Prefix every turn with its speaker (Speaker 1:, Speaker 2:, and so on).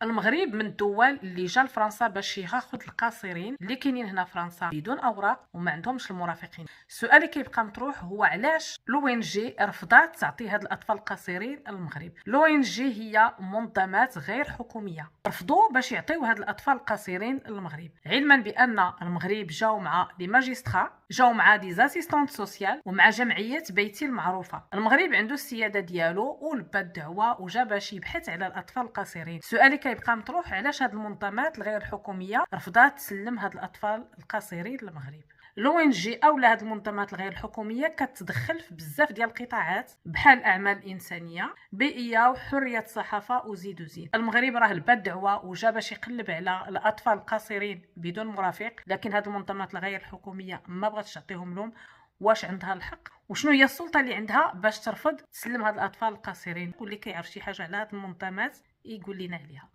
Speaker 1: المغرب من الدول اللي جا لفرنسا باش ياخذ القاصرين اللي كاينين هنا في فرنسا بدون اوراق وما عندهمش المرافقين. السؤال اللي كيبقى مطروح هو علاش لو ان جي رفضات تعطي هاد الاطفال القاصرين المغرب. لو ان جي هي منظمات غير حكوميه رفضوا باش يعطيو هاد الاطفال القاصرين المغرب، علما بان المغرب جاو مع لي ماجسترا، جاو مع دي زاسيستونت سوسيال ومع جمعيه بيتي المعروفه. المغرب عنده السياده ديالو ولبى الدعوه وجا باش يبحث على الاطفال القاصرين. السؤال اللي كيبقى مطروح علاش هاد المنظمات الغير الحكوميه رفضات تسلم هاد الاطفال القاصرين للمغرب. لو ان جي اولا هاد المنظمات الغير الحكوميه كتدخل في بزاف ديال القطاعات بحال الاعمال الانسانيه، بيئيه وحريه الصحافه وزيد وزيد. المغرب راه لبى الدعوه وجا باش يقلب على الاطفال القاصرين بدون مرافق، لكن هاد المنظمات الغير الحكوميه ما بغاتش تعطيهم لهم. واش عندها الحق وشنو هي السلطه اللي عندها باش ترفض تسلم هاد الاطفال القاصرين؟ واللي كيعرف شي حاجه على هاد المنظمات يقول لنا عليها.